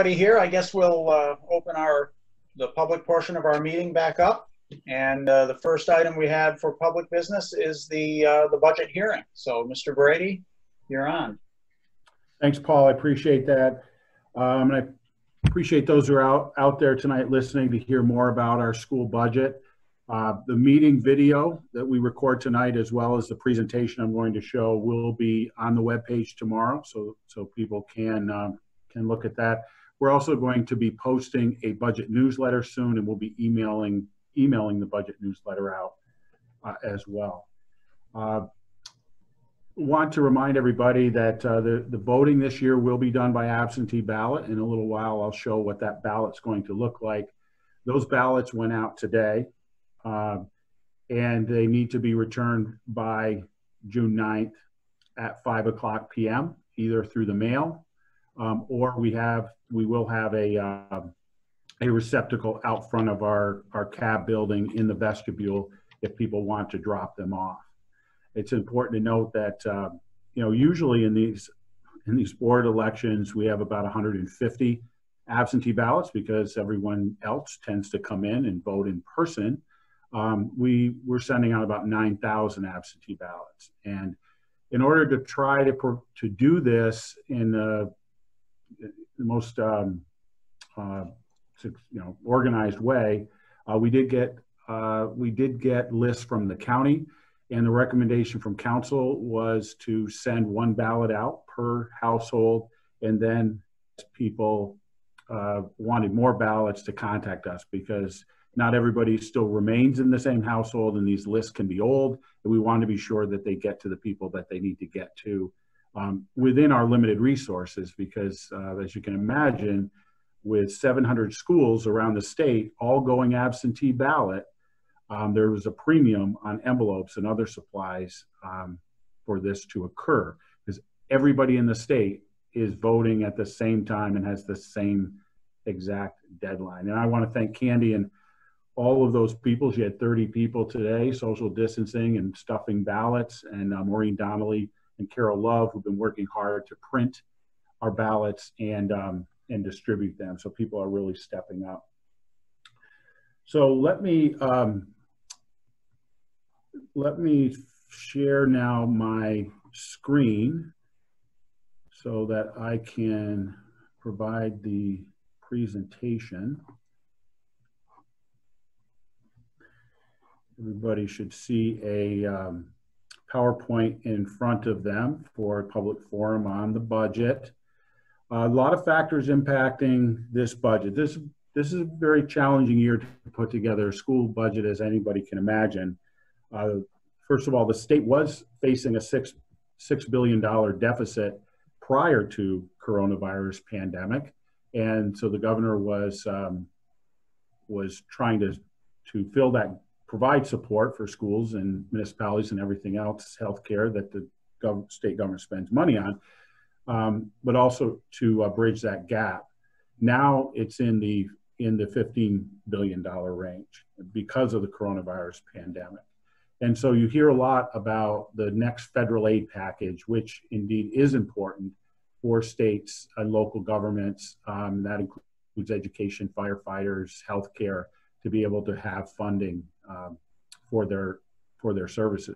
Here, I guess we'll open the public portion of our meeting back up. And the first item we have for public business is the budget hearing. So, Mr. Brady, you're on. Thanks, Paul. I appreciate that. And I appreciate those who are out there tonight listening to hear more about our school budget. The meeting video that we record tonight, as well as the presentation I'm going to show, will be on the webpage tomorrow, so people can look at that. We're also going to be posting a budget newsletter soon, and we'll be emailing the budget newsletter out as well. Want to remind everybody that the voting this year will be done by absentee ballot. In a little while, I'll show what that ballot's going to look like. Those ballots went out today, and they need to be returned by June 9th at 5:00 p.m., either through the mail or we will have a receptacle out front of our cab building in the vestibule if people want to drop them off. It's important to note that usually in these board elections we have about 150 absentee ballots because everyone else tends to come in and vote in person. We're sending out about 9,000 absentee ballots, and in order to try to do this in the most organized way, we did get lists from the county, and the recommendation from council was to send one ballot out per household, and then people wanted more ballots to contact us because not everybody still remains in the same household, and these lists can be old, and we want to be sure that they get to the people that they need to get to within our limited resources, because as you can imagine, with 700 schools around the state all going absentee ballot, there was a premium on envelopes and other supplies for this to occur, because everybody in the state is voting at the same time and has the same exact deadline. And I want to thank Candy and all of those people. She had 30 people today, social distancing and stuffing ballots, and Maureen Donnelly and Carol Love, who've been working hard to print our ballots and distribute them. So people are really stepping up. So let me share now my screen so that I can provide the presentation. Everybody should see a PowerPoint in front of them for a public forum on the budget. A lot of factors impacting this budget. This is a very challenging year to put together a school budget, as anybody can imagine. First of all, the state was facing a $6 billion deficit prior to coronavirus pandemic, and so the governor was trying to fill that, provide support for schools and municipalities and everything else, healthcare that the state government spends money on, but also to bridge that gap. Now it's in the $15 billion range because of the coronavirus pandemic. And so you hear a lot about the next federal aid package, which indeed is important for states and local governments. That includes education, firefighters, healthcare, to be able to have funding for their services,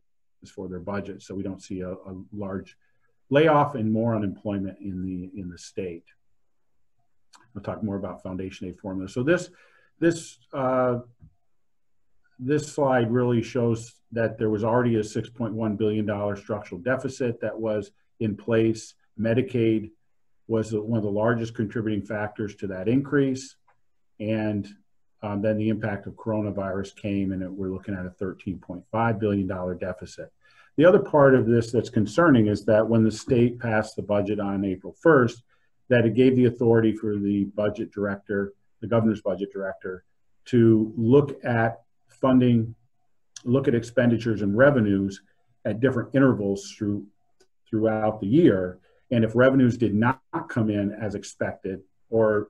for their budget, so we don't see a large layoff and more unemployment in the state. We'll talk more about foundation aid formula. So this slide really shows that there was already a $6.1 billion structural deficit that was in place. Medicaid was one of the largest contributing factors to that increase, and then the impact of coronavirus came, and we're looking at a $13.5 billion deficit. The other part of this that's concerning is that when the state passed the budget on April 1st, that it gave the authority for the budget director, the governor's budget director, to look at funding, look at expenditures and revenues at different intervals throughout the year. And if revenues did not come in as expected, or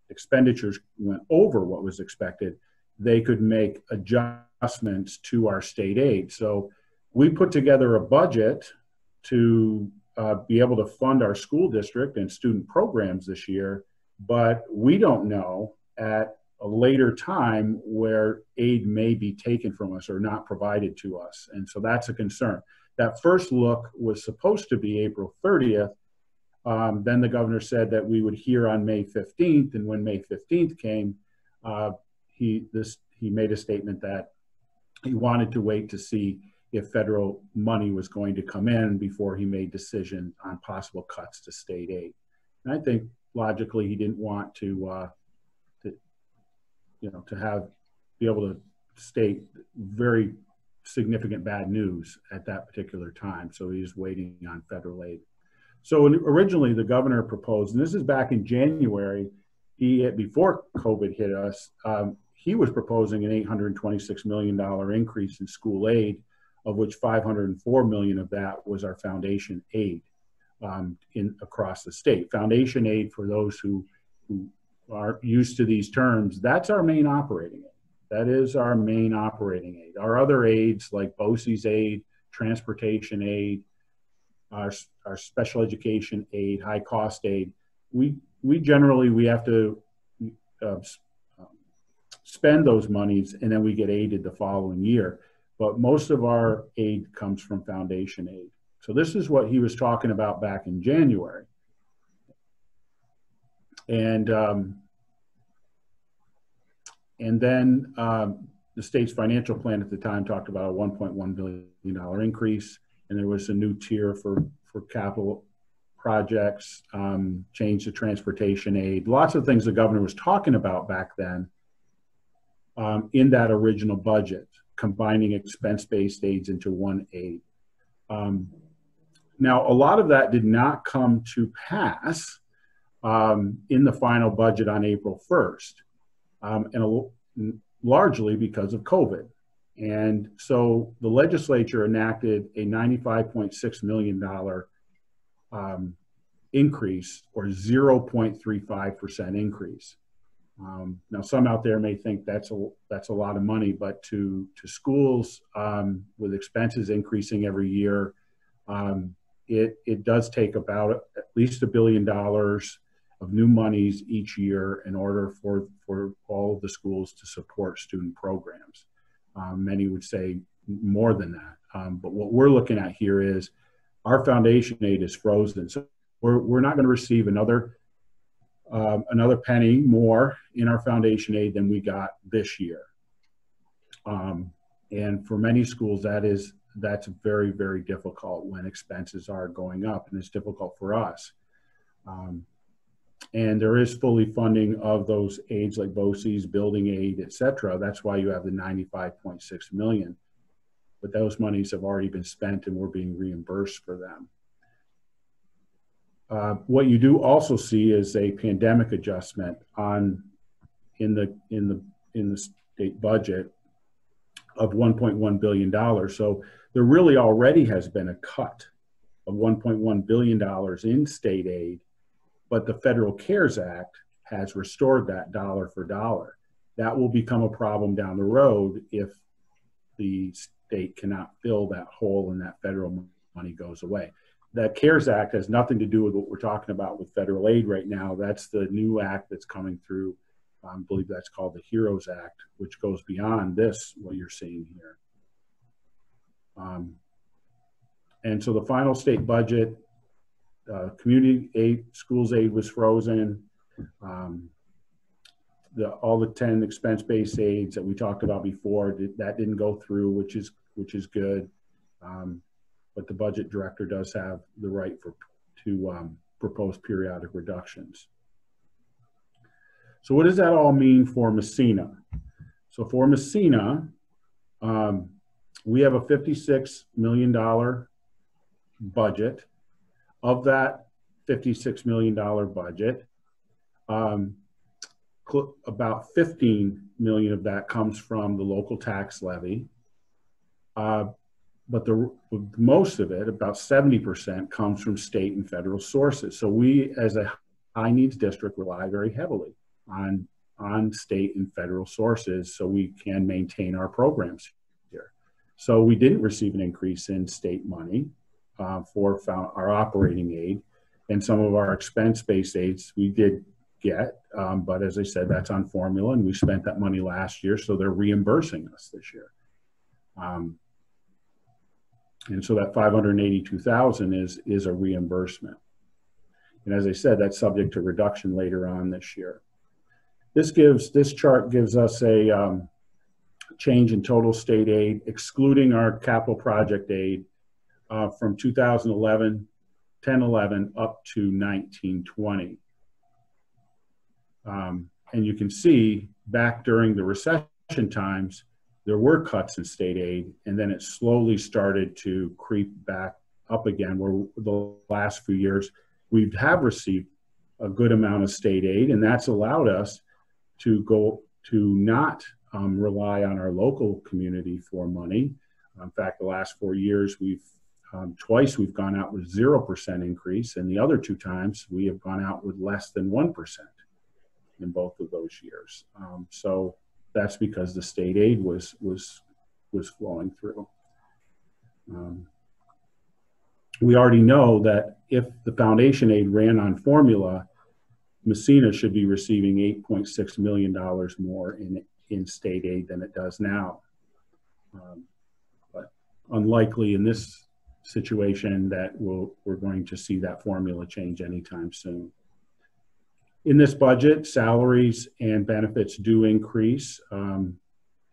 expenditures went over what was expected, they could make adjustments to our state aid. So we put together a budget to be able to fund our school district and student programs this year but we don't know at a later time where aid may be taken from us or not provided to us. And so that's a concern. That first look was supposed to be April 30th. Then the governor said that we would hear on May 15th. And when May 15th came, he made a statement that he wanted to wait to see if federal money was going to come in before he made decisions on possible cuts to state aid. And I think logically he didn't want to be able to state very significant bad news at that particular time. So he was waiting on federal aid. So originally the governor proposed, and this is back in January, before COVID hit us, he was proposing an $826 million increase in school aid, of which $504 million of that was our foundation aid across the state. Foundation aid, for those who aren't used to these terms, that's our main operating aid. That is our main operating aid. Our other aids like BOCES aid, transportation aid, our special education aid, high cost aid, we generally have to spend those monies and then we get aided the following year. But most of our aid comes from foundation aid. So this is what he was talking about back in January. And then the state's financial plan at the time talked about a $1.1 billion increase, and there was a new tier for capital projects, change to transportation aid, lots of things the governor was talking about back then in that original budget, combining expense-based aids into one aid. Now, a lot of that did not come to pass in the final budget on April 1st. And largely because of COVID. And so the legislature enacted a $95.6 million increase, or 0.35% increase. Now, some out there may think that's a lot of money, but to schools with expenses increasing every year, it does take about at least $1 billion of new monies each year in order for all of the schools to support student programs. Many would say more than that. But what we're looking at here is our foundation aid is frozen. So we're not going to receive another penny more in our foundation aid than we got this year. And for many schools, that's very, very difficult when expenses are going up, and it's difficult for us. And there is fully funding of those aids like BOCES, building aid, et cetera. That's why you have the $95.6 million. But those monies have already been spent and we're being reimbursed for them. What you do also see is a pandemic adjustment in the state budget of $1.1 billion. So there really already has been a cut of $1.1 billion in state aid, but the Federal CARES Act has restored that dollar for dollar. That will become a problem down the road if the state cannot fill that hole and that federal money goes away. That CARES Act has nothing to do with what we're talking about with federal aid right now. That's the new act that's coming through. I believe that's called the HEROES Act, which goes beyond this, what you're seeing here. And so the final state budget, community aid, schools aid was frozen. All the 10 expense-based aids that we talked about before, that didn't go through, which is good. But the budget director does have the right to propose periodic reductions. So what does that all mean for Massena? So for Massena, we have a $56 million budget. Of that $56 million budget, about $15 million of that comes from the local tax levy. But most of it, about 70%, comes from state and federal sources. So we, as a high needs district, rely very heavily on state and federal sources so we can maintain our programs here. So we didn't receive an increase in state money for our operating aid, and some of our expense-based aids we did get. But as I said, that's on formula, and we spent that money last year, so they're reimbursing us this year. And so that $582,000 is a reimbursement. And as I said, that's subject to reduction later on this year. This chart gives us a change in total state aid, excluding our capital project aid, from 2011, 10-11 up to 19-20. And you can see back during the recession times, there were cuts in state aid, and then it slowly started to creep back up again, where the last few years we have received a good amount of state aid, and that's allowed us to go to not rely on our local community for money. In fact, the last 4 years, twice we've gone out with 0% increase, and the other 2 times we have gone out with less than 1% in both of those years. So that's because the state aid was flowing through. We already know that if the foundation aid ran on formula, Massena should be receiving $8.6 million more in state aid than it does now. But unlikely in this situation that we're going to see that formula change anytime soon. In this budget, salaries and benefits do increase, and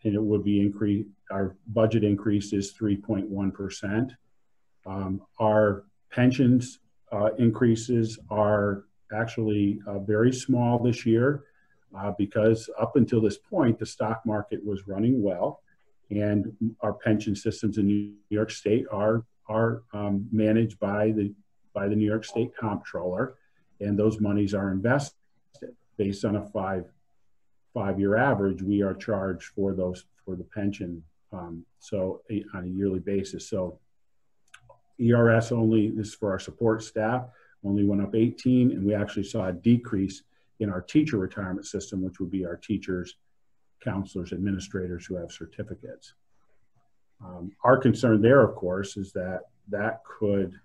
it would be increase. Our budget increase is 3.1%. Our pensions increases are actually very small this year because up until this point, the stock market was running well, and our pension systems in New York State are managed by the New York State Comptroller, and those monies are invested based on a five-year average. We are charged for the pension, so on a yearly basis. So ERS only, this is for our support staff, only went up 18, and we actually saw a decrease in our teacher retirement system, which would be our teachers, counselors, administrators who have certificates. Our concern there, of course, is that could,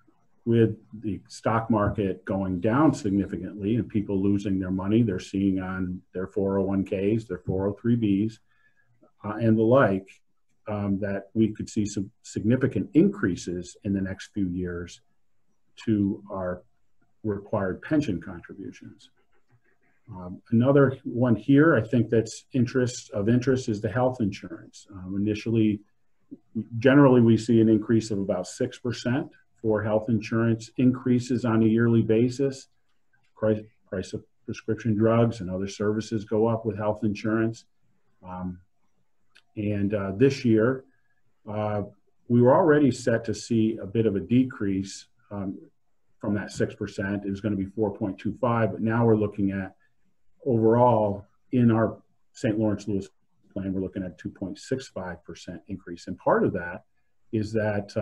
with the stock market going down significantly and people losing their money they're seeing on their 401ks, their 403bs, and the like, that we could see some significant increases in the next few years to our required pension contributions. Another one here, I think that's of interest is the health insurance. Generally we see an increase of about 6% for health insurance increases on a yearly basis. Price of prescription drugs and other services go up with health insurance. This year, we were already set to see a bit of a decrease from that 6%. It was going to be 4.25, but now we're looking at overall in our St. Lawrence Lewis plan, we're looking at 2.65% increase. And part of that is that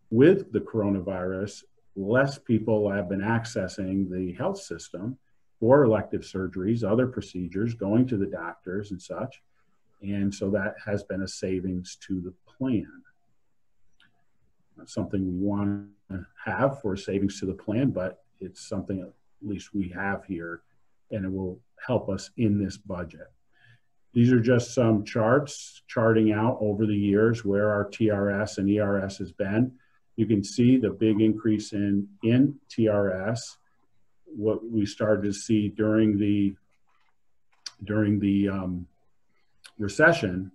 with the coronavirus, less people have been accessing the health system for elective surgeries, other procedures, going to the doctors and such. And so that has been a savings to the plan. That's something we want to have for savings to the plan, but it's something at least we have here, and it will help us in this budget. These are just some charts charting out over the years where our TRS and ERS has been. You can see the big increase in TRS, what we started to see during the recession,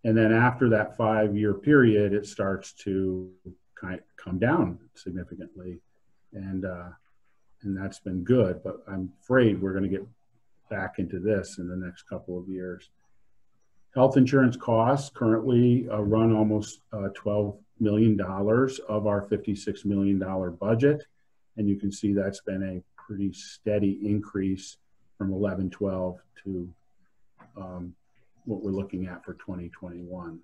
and then after that 5-year period, it starts to kind of come down significantly, and that's been good. But I'm afraid we're going to get back into this in the next couple of years. Health insurance costs currently run almost $12 million of our $56 million budget, and you can see that's been a pretty steady increase from 11-12 to what we're looking at for 2021.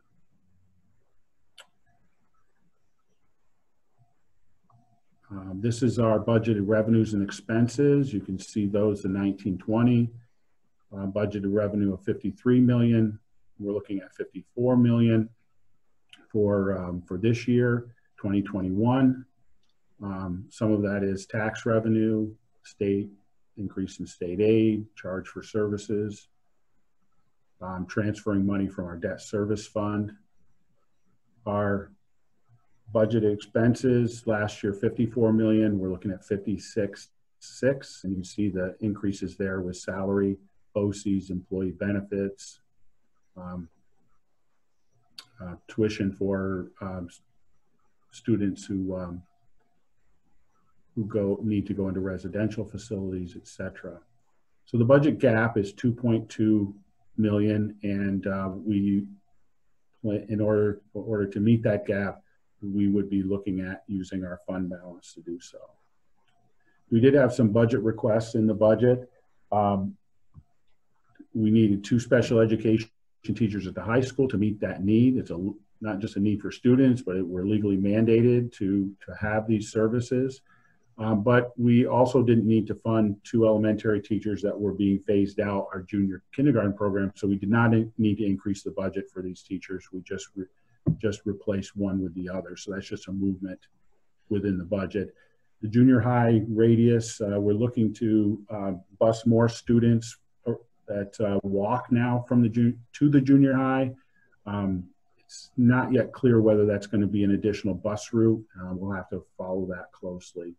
This is our budgeted revenues and expenses. You can see those in 1920, budgeted revenue of $53 million. We're looking at $54 million for this year, 2021. Some of that is tax revenue, state increase in state aid, charge for services, transferring money from our debt service fund. Our budgeted expenses last year, 54 million. We're looking at 56.6, and you can see the increases there with salary, OCs, employee benefits, tuition for students who need to go into residential facilities, etc. So the budget gap is 2.2 million, and in order to meet that gap, we would be looking at using our fund balance to do so. We did have some budget requests in the budget. We needed 2 special education teachers at the high school to meet that need. It's not just a need for students, but we're legally mandated to have these services. But we also didn't need to fund 2 elementary teachers that were being phased out, our junior kindergarten program. So we did not need to increase the budget for these teachers. We just replaced one with the other. So that's just a movement within the budget. The junior high radius, we're looking to bus more students that walk now from to the junior high. It's not yet clear whether that's going to be an additional bus route. We'll have to follow that closely.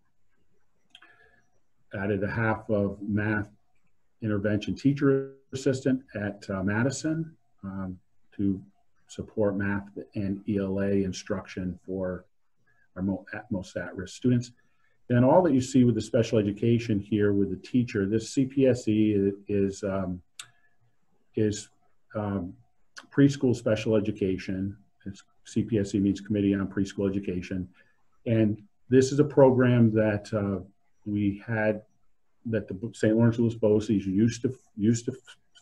Added a half of math intervention teacher assistant at Madison to support math and ELA instruction for our most at-risk students. And all that you see with the special education here with the teacher, this CPSE is preschool special education. CPSE means Committee on Preschool Education. And this is a program that we had, that the St. Lawrence Lewis BOCES used to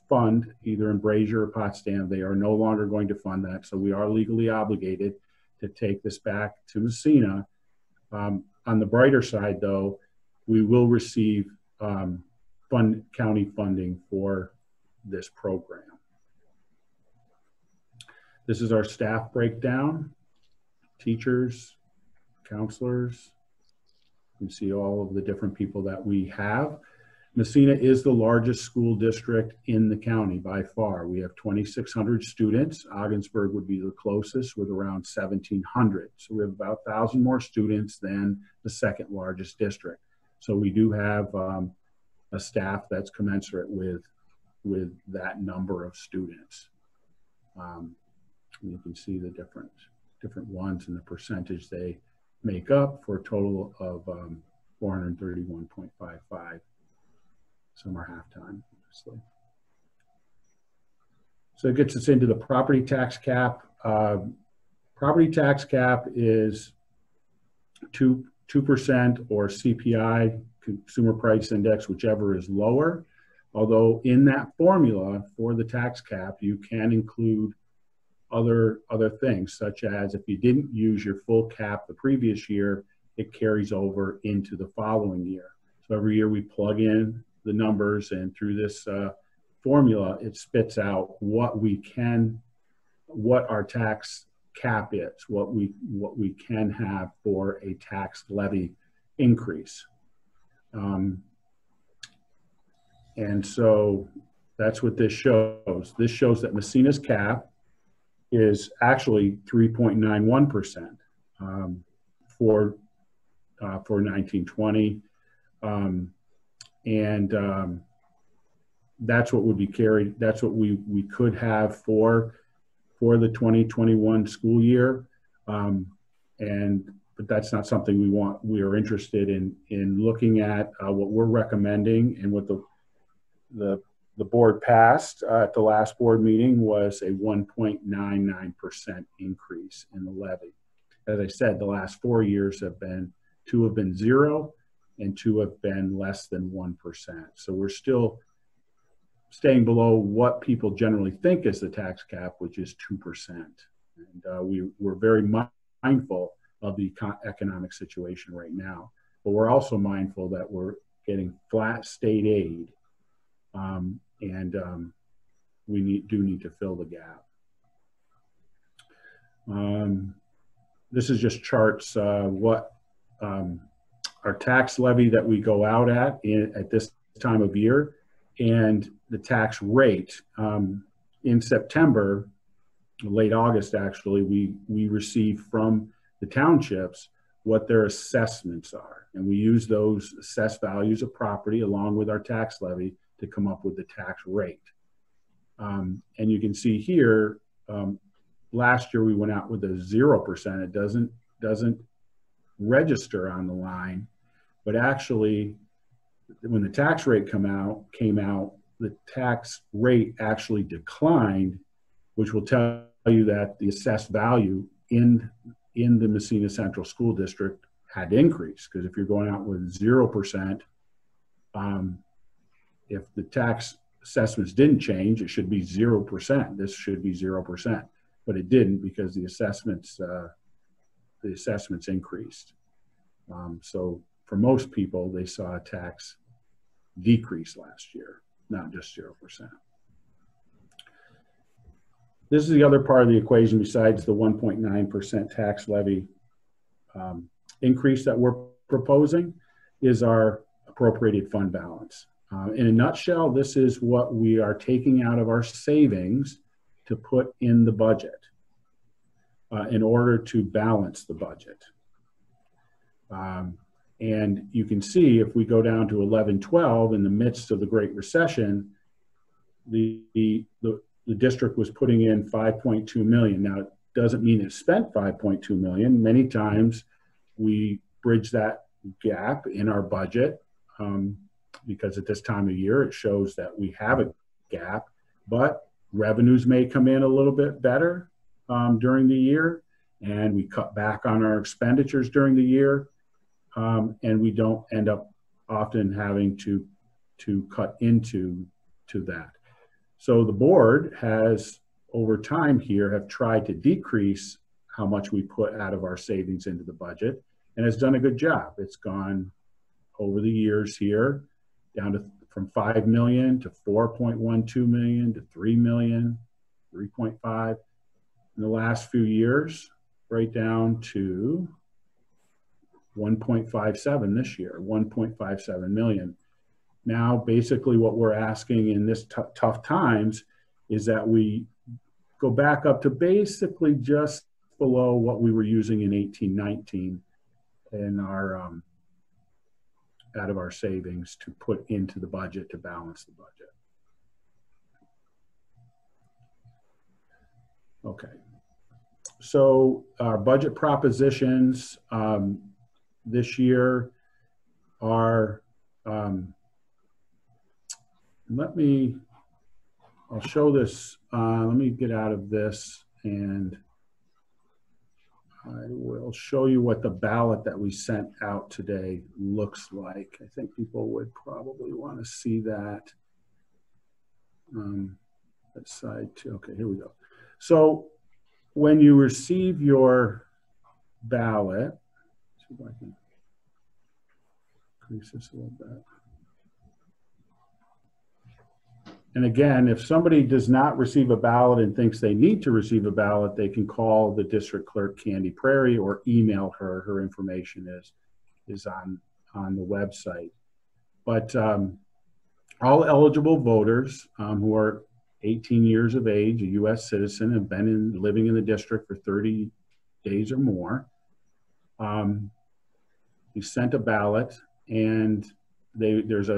fund either in Brazier or Potsdam. They are no longer going to fund that. So we are legally obligated to take this back to Massena. On the brighter side, though, we will receive county funding for this program. This is our staff breakdown: teachers, counselors. You can see all of the different people that we have. Massena is the largest school district in the county by far. We have 2,600 students. Ogdensburg would be the closest with around 1,700. So we have about 1,000 more students than the second largest district. So we do have a staff that's commensurate with that number of students. You can see the different ones and the percentage they make up for a total of 431.55. Some are half-time, obviously. So it gets us into the property tax cap. Property tax cap is 2% or CPI, Consumer Price Index, whichever is lower. Although in that formula for the tax cap, you can include other things, such as if you didn't use your full cap the previous year, it carries over into the following year. So every year we plug in the numbers, and through this formula, it spits out what our tax cap is, what we can have for a tax levy increase. And so that's what this shows. This shows that Massena's cap is actually 3.91% for 1920. And that's what would be carried. That's what we could have for the 2021 school year. But that's not something we want. We are interested in looking at what we're recommending, and what the board passed at the last board meeting was a 1.99% increase in the levy. As I said, the last 4 years two have been 0, and 2 have been less than 1%. So we're still staying below what people generally think is the tax cap, which is 2%. And we're very mindful of the economic situation right now, but we're also mindful that we're getting flat state aid, and we do need to fill the gap. This is just charts what our tax levy that we go out at this time of year, and the tax rate. In September, late August actually, we receive from the townships what their assessments are. And we use those assessed values of property along with our tax levy to come up with the tax rate. And you can see here, last year we went out with a 0%. It doesn't register on the line, but actually when the tax rate came out, the tax rate actually declined, which will tell you that the assessed value in the Massena Central School District had increased. Because if you're going out with 0%, if the tax assessments didn't change, it should be 0%. This should be 0%, but it didn't because the assessments increased. So for most people, they saw a tax decrease last year, not just 0%. This is the other part of the equation besides the 1.9% tax levy increase that we're proposing is our appropriated fund balance. In a nutshell, this is what we are taking out of our savings to put in the budget in order to balance the budget. And you can see if we go down to 11-12 in the midst of the Great Recession, the district was putting in 5.2 million. Now, it doesn't mean it spent 5.2 million. Many times we bridge that gap in our budget because at this time of year, it shows that we have a gap, but revenues may come in a little bit better during the year, and we cut back on our expenditures during the year, and we don't end up often having to cut into that. So the board has, over time here, have tried to decrease how much we put out of our savings into the budget, and has done a good job. It's gone over the years here down to from 5 million to 4.12 million to 3 million, 3.5 in the last few years, right down to 1.57 this year, 1.57 million. Now, basically what we're asking in this tough times is that we go back up to basically just below what we were using in 18-19 in our out of our savings to put into the budget to balance the budget. Okay, so our budget propositions this year are, I'll show this, let me get out of this and I will show you what the ballot that we sent out today looks like. I think people would probably want to see that. That's side two. Okay, here we go. So when you receive your ballot, let's see if I can increase this a little bit. And again, if somebody does not receive a ballot and thinks they need to receive a ballot, they can call the district clerk, Candy Prairie, or email her. Her information is on the website. But all eligible voters who are 18 years of age, a U.S. citizen, have been living in the district for 30 days or more, we sent a ballot, and there's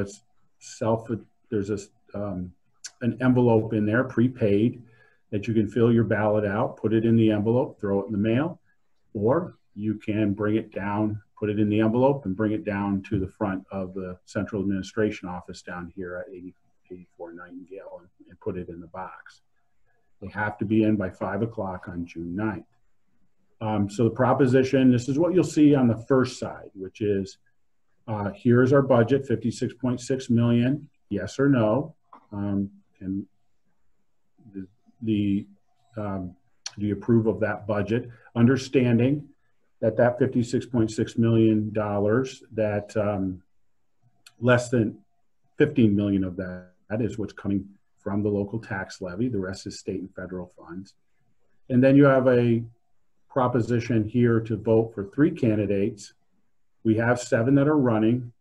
an envelope in there, prepaid, that you can fill your ballot out, put it in the envelope, throw it in the mail, or you can bring it down, put it in the envelope, and bring it down to the front of the central administration office down here at 84 Nightingale and put it in the box. They have to be in by 5 o'clock on June 9th. So the proposition, this is what you'll see on the first side, which is here's our budget, 56.6 million, yes or no. And do you approve of that budget? Understanding that $56.6 million, that less than 15 million of that is what's coming from the local tax levy. The rest is state and federal funds. And then you have a proposition here to vote for 3 candidates. We have 7 that are running,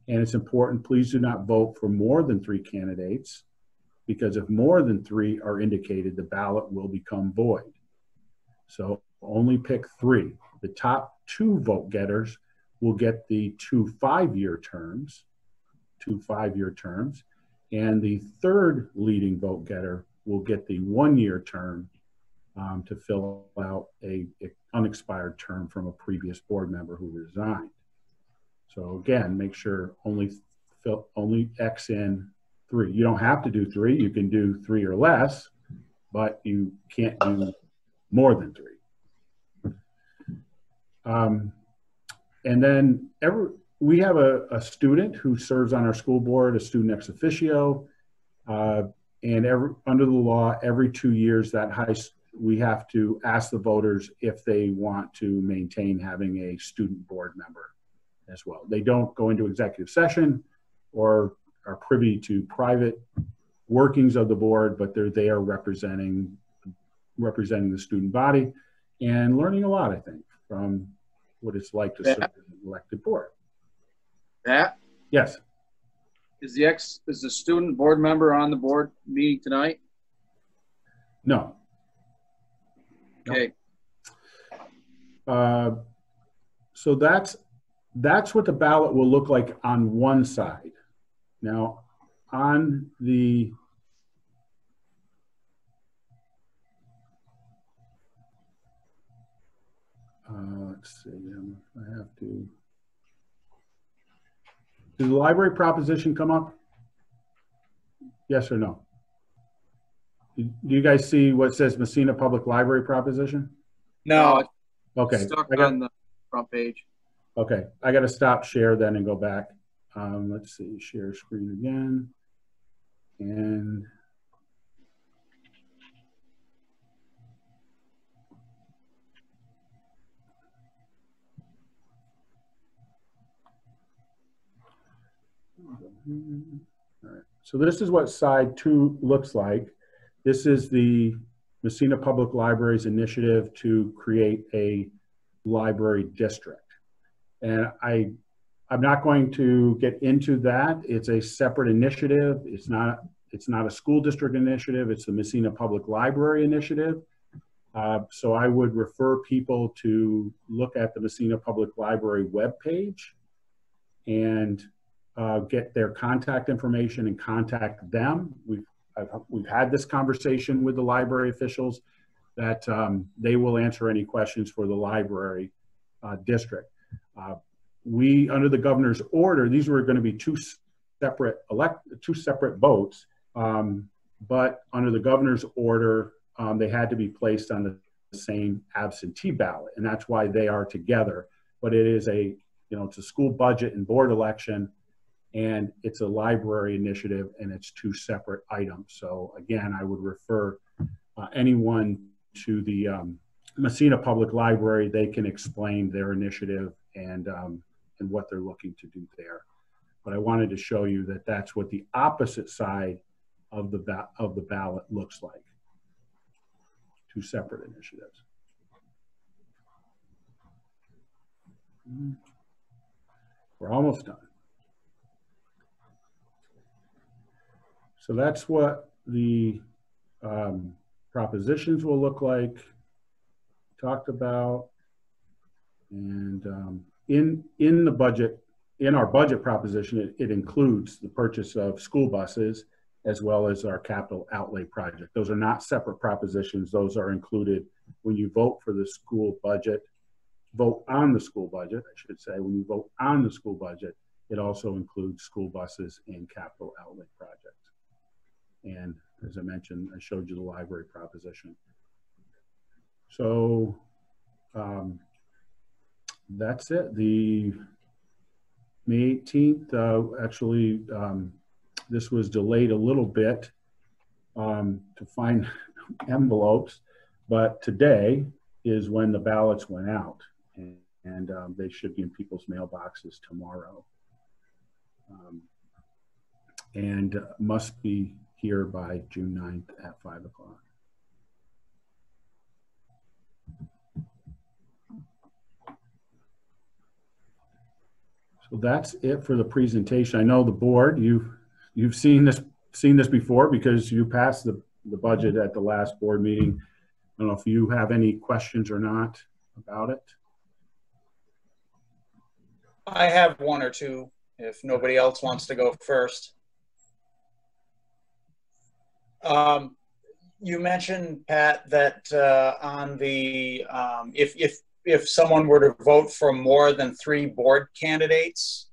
And it's important, please do not vote for more than 3 candidates, because if more than 3 are indicated, the ballot will become void. So only pick 3. The top 2 vote getters will get the 2 5-year terms, and the 3rd leading vote getter will get the 1-year term to fill out a unexpired term from a previous board member who resigned. So again, make sure only X in 3. You don't have to do 3. You can do 3 or less, but you can't do more than 3. And then we have a student who serves on our school board, a student ex officio, and under the law, every 2 years we have to ask the voters if they want to maintain having a student board member as well. They don't go into executive session or are privy to private workings of the board, but they're there representing the student body and learning a lot, I think, from what it's like to serve in an elected board. Pat? Yes. Is the student board member on the board meeting tonight? No. Okay. So that's what the ballot will look like on one side. Now, on the let's see, I have to. Did the library proposition come up? Yes or no? Do you guys see what says Massena Public Library proposition? No. Okay. Stuck on the front page. Okay, I got to stop share then and go back. Let's see, share screen again. And all right, so this is what side 2 looks like. This is the Massena Public Library's initiative to create a library district. And I'm not going to get into that. It's a separate initiative. It's not a school district initiative. It's the Massena Public Library initiative. So I would refer people to look at the Massena Public Library webpage and get their contact information and contact them. We've had this conversation with the library officials that they will answer any questions for the library district. Under the governor's order, these were going to be two separate votes, but under the governor's order, they had to be placed on the same absentee ballot, and that's why they are together. But it is it's a school budget and board election, and it's a library initiative, and it's 2 separate items. So again, I would refer anyone to the Massena Public Library. They can explain their initiative and what they're looking to do there. But I wanted to show you that that's what the opposite side of the ballot looks like. 2 separate initiatives. We're almost done. So that's what the propositions will look like, talked about, and in the budget, in our budget proposition, it includes the purchase of school buses as well as our capital outlay project. Those are not separate propositions. Those are included when you vote for the school budget, vote on the school budget, I should say. When you vote on the school budget, it also includes school buses and capital outlay projects. And as I mentioned, I showed you the library proposition. So that's it. The May 18th, actually, this was delayed a little bit to find envelopes, but today is when the ballots went out, and they should be in people's mailboxes tomorrow, and must be here by June 9th at 5 o'clock. So that's it for the presentation. I know the board, you've seen this before because you passed the budget at the last board meeting. I don't know if you have any questions or not about it. I have one or two if nobody else wants to go first. You mentioned, Pat, that on the if someone were to vote for more than 3 board candidates,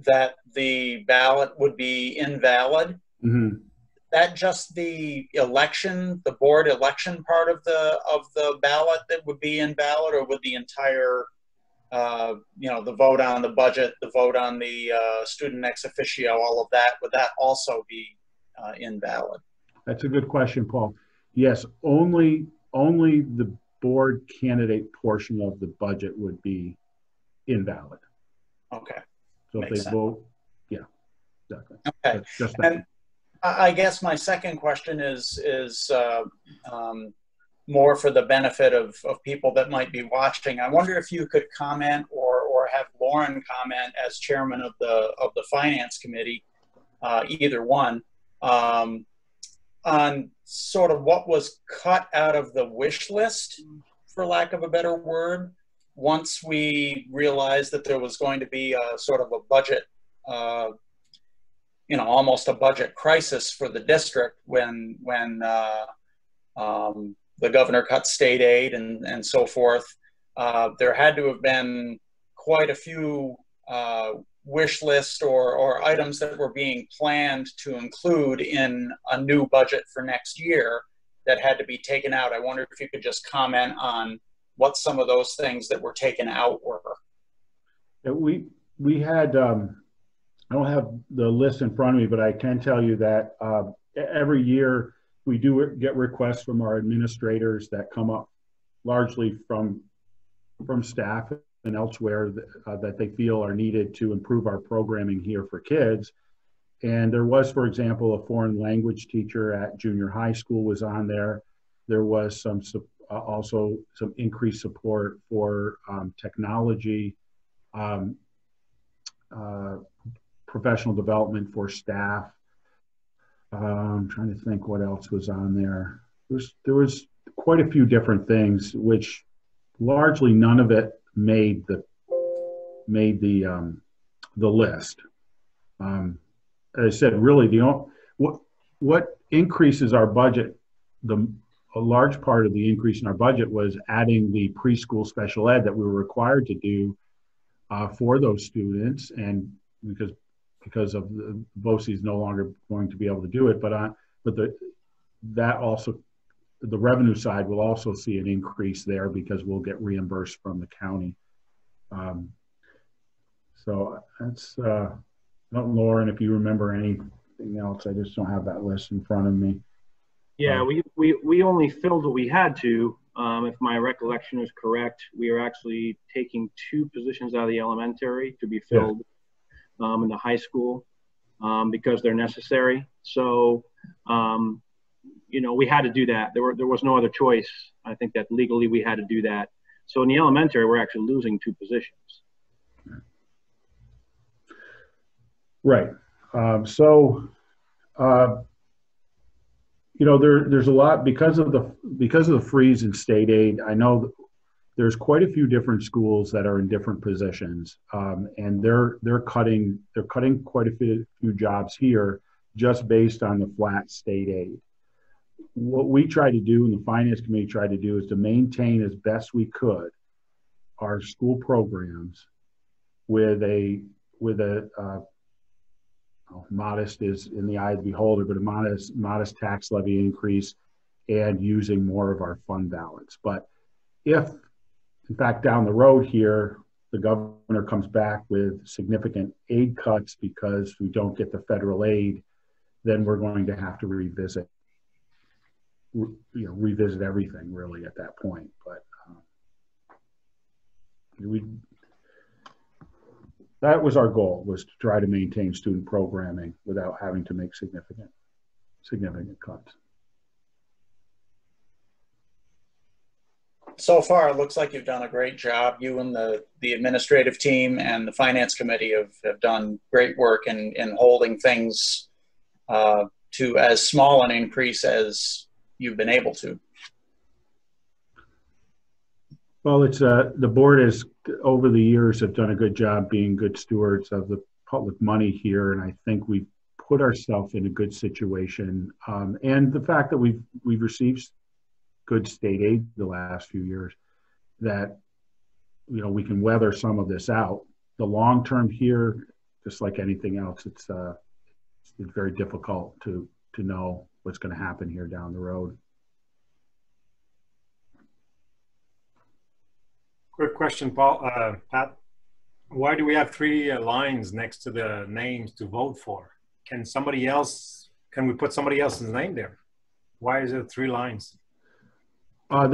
that the ballot would be invalid. Mm-hmm. That just the election, the board election part of the ballot that would be invalid, or would the entire the vote on the budget, the vote on the student ex officio, all of that, would that also be invalid? That's a good question, Paul. Yes, only the board candidate portion of the budget would be invalid. Okay. So if they vote, yeah, exactly. Okay. That's just that. And I guess my second question is more for the benefit of people that might be watching. I wonder if you could comment or have Lauren comment as chairman of the finance committee, either one, on sort of what was cut out of the wish list, for lack of a better word, once we realized that there was going to be a sort of a budget, almost a budget crisis for the district when the governor cut state aid and so forth. There had to have been quite a few wish list or items that were being planned to include in a new budget for next year that had to be taken out. I wonder if you could just comment on what some of those things that were taken out were. Yeah, we had, I don't have the list in front of me, but I can tell you that every year we do get requests from our administrators that come up largely from staff and elsewhere that they feel are needed to improve our programming here for kids. And there was, for example, a foreign language teacher at junior high school was on there. There was also some increased support for technology, professional development for staff. I'm trying to think what else was on there. There was quite a few different things, which largely none of it made the list. As I said, really what increases our budget, a large part of the increase in our budget was adding the preschool special ed that we were required to do for those students, and because of the BOCES is no longer going to be able to do it, but that also, the revenue side will also see an increase there because we'll get reimbursed from the county. So that's, Lauren, if you remember anything else, I just don't have that list in front of me. Yeah, we only filled what we had to. If my recollection is correct, we are actually taking 2 positions out of the elementary to be filled in the high school because they're necessary. So, we had to do that. There was no other choice. I think that legally we had to do that. So in the elementary, we're actually losing 2 positions. Right. There's a lot because of the freeze in state aid. I know there's quite a few different schools that are in different positions, and they're cutting quite a few jobs here just based on the flat state aid. What we try to do, and the finance committee tried to do, is to maintain as best we could our school programs with a modest is in the eye of the beholder, but a modest tax levy increase and using more of our fund balance. But if, in fact, down the road here, the governor comes back with significant aid cuts because we don't get the federal aid, then we're going to have to revisit everything really at that point. But that was our goal, was to try to maintain student programming without having to make significant cuts. so far, it looks like you've done a great job. You and the administrative team and the finance committee have done great work in holding things to as small an increase as you've been able to. Well, it's the board has over the years have done a good job being good stewards of the public money here, and I think we've put ourselves in a good situation. And the fact that we've received good state aid the last few years, that we can weather some of this out. The long term here, just like anything else, it's very difficult to know what's going to happen here down the road. Quick question, Paul, Pat. Why do we have 3 lines next to the names to vote for? Can we put somebody else's name there? Why is it 3 lines? I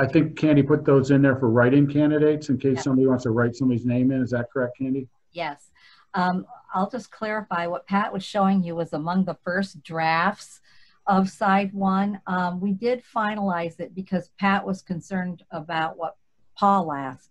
think Candy put those in there for write-in candidates in case somebody wants to write somebody's name in. Is that correct, Candy? Yes. I'll just clarify what Pat was showing you was among the first drafts of side 1. We did finalize it because Pat was concerned about what Paul asked.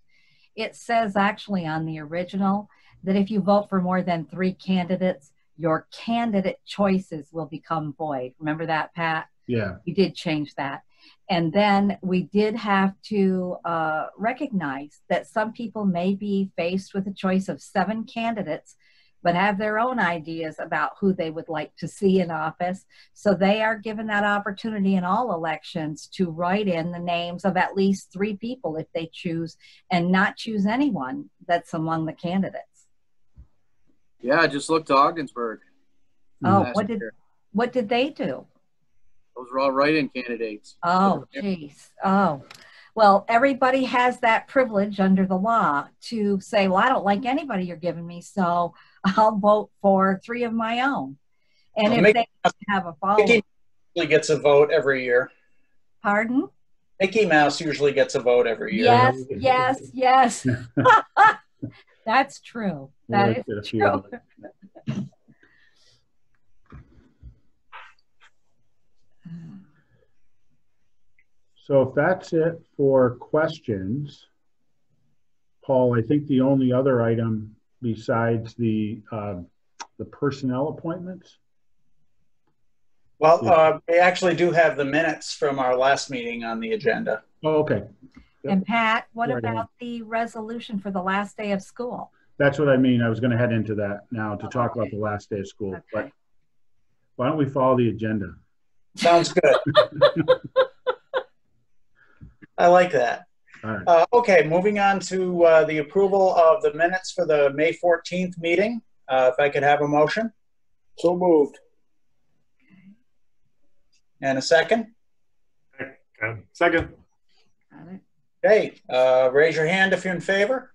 It says actually on the original that if you vote for more than 3 candidates, your candidate choices will become void. Remember that, Pat? Yeah. We did change that. And then we did have to recognize that some people may be faced with a choice of 7 candidates, but have their own ideas about who they would like to see in office. So they are given that opportunity in all elections to write in the names of at least 3 people if they choose, and not choose anyone that's among the candidates. Yeah, just look to Ogdensburg. Oh, what did they do? Those were all write-in candidates. Oh, geez. Oh, well, everybody has that privilege under the law to say, well, I don't like anybody you're giving me, so I'll vote for 3 of my own. And if they have a following. Mickey usually gets a vote every year. Pardon? Mickey Mouse usually gets a vote every year. Yes, yes, yes. That's true. That is true. So if that's it for questions, Paul, I think the only other item besides the personnel appointments. Well, we actually do have the minutes from our last meeting on the agenda. Oh, okay. Yep. And Pat, what Right about on. the resolution for the last day of school? That's what I mean. I was going to head into that now to talk about the last day of school. Okay. But why don't we follow the agenda? Sounds good. I like that. All right. Okay, moving on to the approval of the minutes for the May 14th meeting. If I could have a motion. So moved. And a second. Okay. Second. Got it. Okay, raise your hand if you're in favor.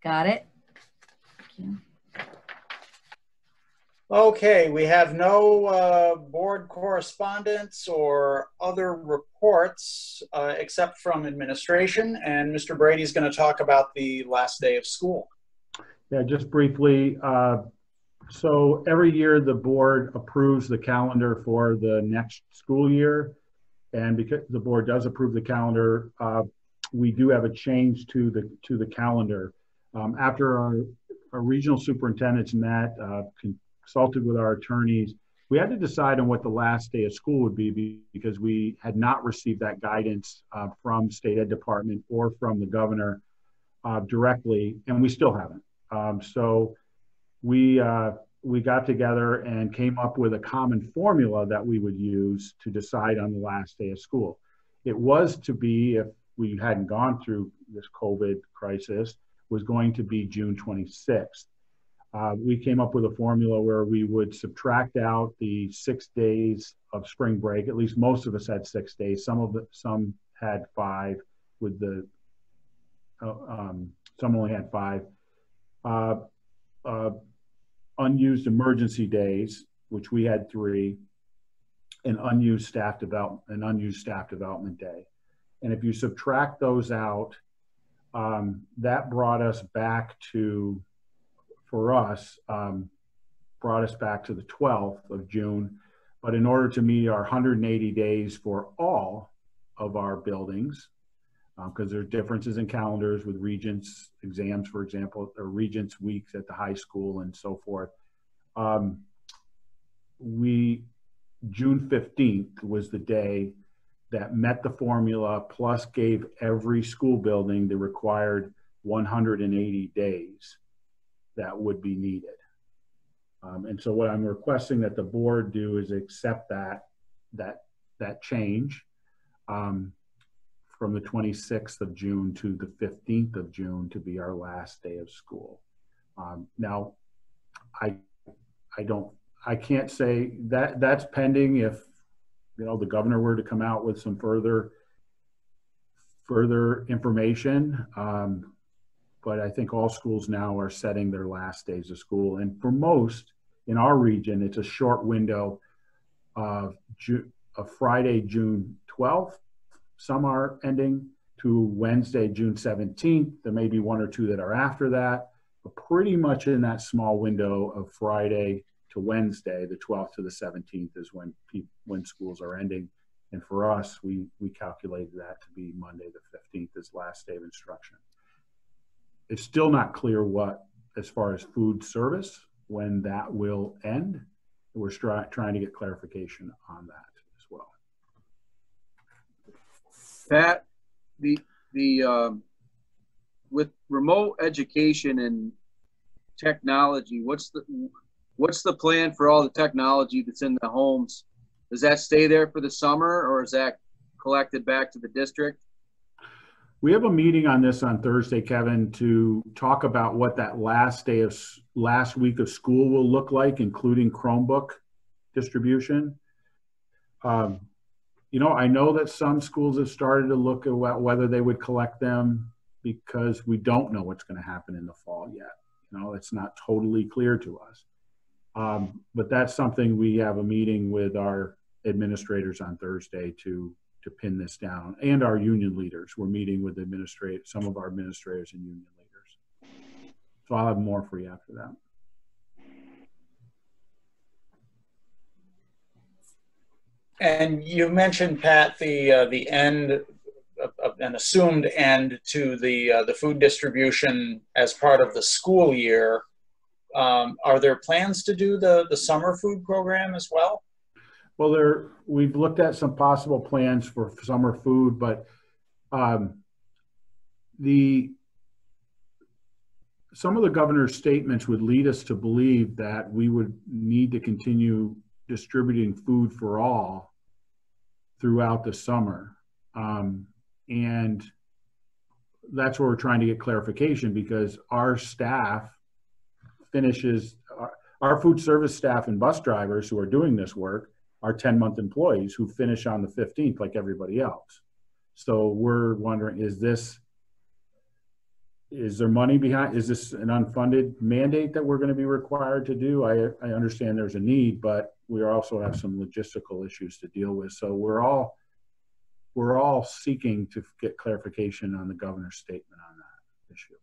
Got it. Thank you. Okay, we have no board correspondence or other reports except from administration, and Mr. Brady's going to talk about the last day of school. Yeah, just briefly. So every year the board approves the calendar for the next school year, and because the board does approve the calendar, we do have a change to the calendar. After our regional superintendents met, consulted with our attorneys, we had to decide on what the last day of school would be because we had not received that guidance from State Ed Department or from the governor directly, and we still haven't. So we got together and came up with a common formula that we would use to decide on the last day of school. It was to be, if we hadn't gone through this COVID crisis, was going to be June 26th. We came up with a formula where we would subtract out the 6 days of spring break. At least most of us had 6 days. Some had 5. With the some only had 5. Unused emergency days, which we had 3, and unused staff development day. And if you subtract those out, that brought us back to. For us, brought us back to the 12th of June. But in order to meet our 180 days for all of our buildings, because there's differences in calendars with regents exams, for example, or regents weeks at the high school and so forth. June 15th was the day that met the formula, plus gave every school building the required 180 days that would be needed. And so what I'm requesting that the board do is accept that change from the 26th of June to the 15th of June to be our last day of school. Now, I can't say that that's pending if, you know, the governor were to come out with some further information. But I think all schools now are setting their last days of school. And for most in our region, it's a short window of Friday, June 12th. Some are ending to Wednesday, June 17th. There may be one or two that are after that, but pretty much in that small window of Friday to Wednesday, the 12th to the 17th is when schools are ending. And for us, we calculated that to be Monday the 15th as last day of instruction. It's still not clear what, as far as food service, when that will end. We're trying to get clarification on that as well. Pat, with remote education and technology, what's the plan for all the technology that's in the homes? Does that stay there for the summer, or is that collected back to the district? We have a meeting on this on Thursday, Kevin, to talk about what that last week of school will look like, including Chromebook distribution. You know, I know that some schools have started to look at whether they would collect them, because we don't know what's going to happen in the fall yet. You know, it's not totally clear to us. But that's something we have a meeting with our administrators on Thursday to pin this down, and our union leaders. We're meeting with some of our administrators and union leaders. So I'll have more for you after that. And you mentioned, Pat, the end of an assumed end to the food distribution as part of the school year. Are there plans to do the summer food program as well? Well, we've looked at some possible plans for summer food, but some of the governor's statements would lead us to believe that we would need to continue distributing food for all throughout the summer. And that's where we're trying to get clarification, because our staff our food service staff and bus drivers who are doing this work are 10-month employees who finish on the 15th like everybody else. So we're wondering, is there money behind? Is this an unfunded mandate that we're going to be required to do? I understand there's a need, but we also have some logistical issues to deal with. So we're all seeking to get clarification on the governor's statement on that issue.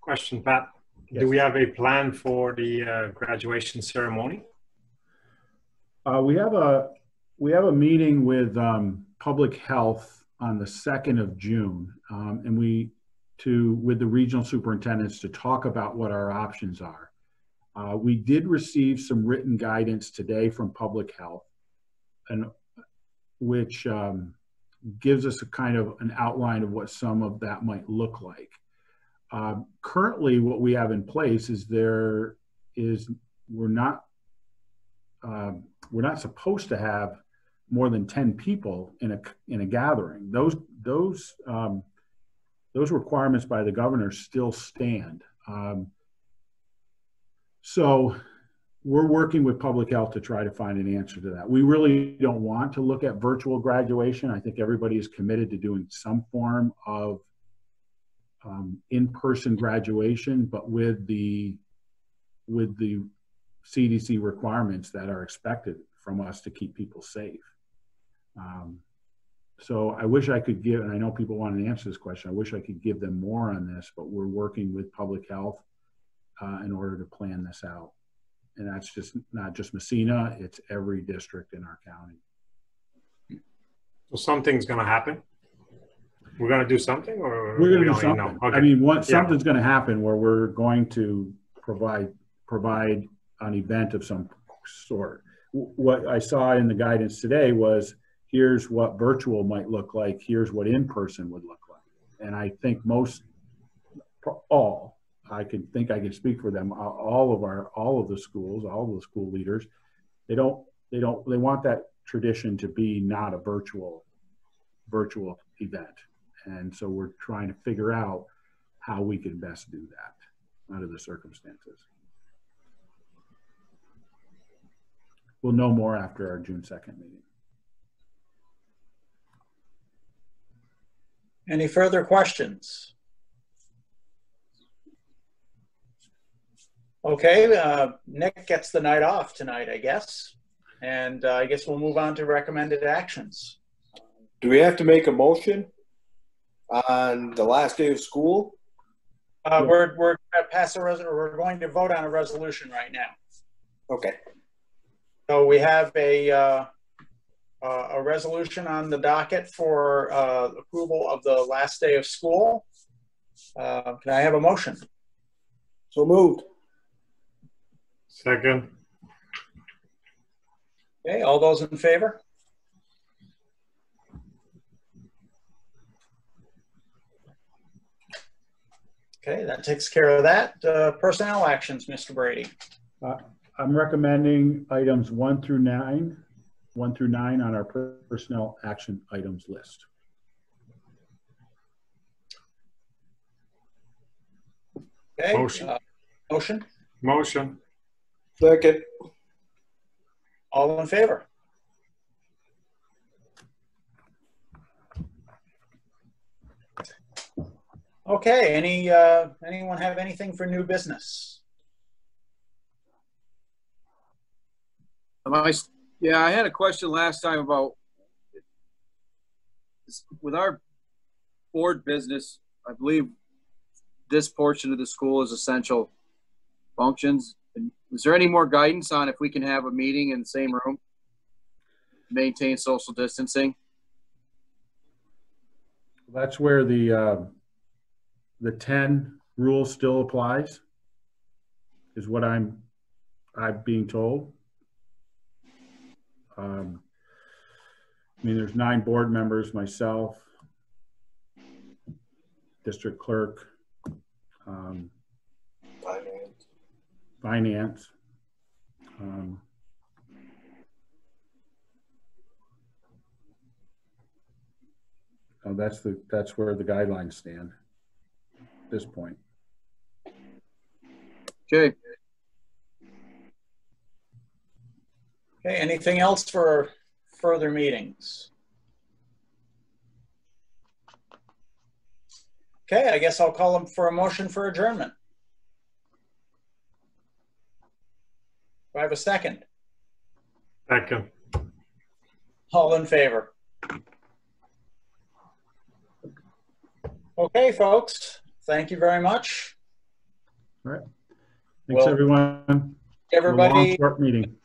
Question, Pat. Yes. Do we have a plan for the graduation ceremony? We have a meeting with public health on the 2nd of June, and with the regional superintendents to talk about what our options are. We did receive some written guidance today from public health, and which gives us a kind of an outline of what some of that might look like. Currently, what we have in place is we're not supposed to have more than 10 people in a gathering. Those requirements by the governor still stand. So we're working with public health to try to find an answer to that. We really don't want to look at virtual graduation. I think everybody is committed to doing some form of in-person graduation, but with the CDC requirements that are expected from us to keep people safe. So I wish I could give, and I know people want to answer this question, I wish I could give them more on this, but we're working with public health in order to plan this out. And that's just not just Massena, it's every district in our county. So something's going to happen? We're going to do something, or We're going we to do don't even know? something. Okay. I mean, something's going to happen where we're going to provide an event of some sort. What I saw in the guidance today was, here's what virtual might look like, here's what in-person would look like. And I think I can speak for them, all of the schools, all of the school leaders, they want that tradition to be not a virtual event. And so we're trying to figure out how we can best do that under the circumstances. We'll know more after our June 2nd meeting. Any further questions? Okay, Nick gets the night off tonight, I guess. And I guess we'll move on to recommended actions. Do we have to make a motion on the last day of school? We're going to pass we're going to vote on a resolution right now. Okay. So we have a resolution on the docket for approval of the last day of school. Can I have a motion? So moved. Second. Okay, all those in favor? Okay, that takes care of that. Personnel actions, Mr. Brady. I'm recommending items 1 through 9 on our personnel action items list. Okay. Motion. Motion. Motion. Second. All in favor? Okay. Anyone have anything for new business? Yeah, I had a question last time about, with our board business, I believe this portion of the school is essential functions. And is there any more guidance on if we can have a meeting in the same room, maintain social distancing? That's where the 10 rule still applies, is what I'm being told. I mean, there's 9 board members, myself, district clerk, finance. That's where the guidelines stand at this point. Okay. Okay, anything else for further meetings? Okay, I guess I'll call them for a motion for adjournment. Do I have a second? Second. All in favor? Okay, folks, thank you very much. All right. Thanks, everyone. Everybody. A long, short meeting.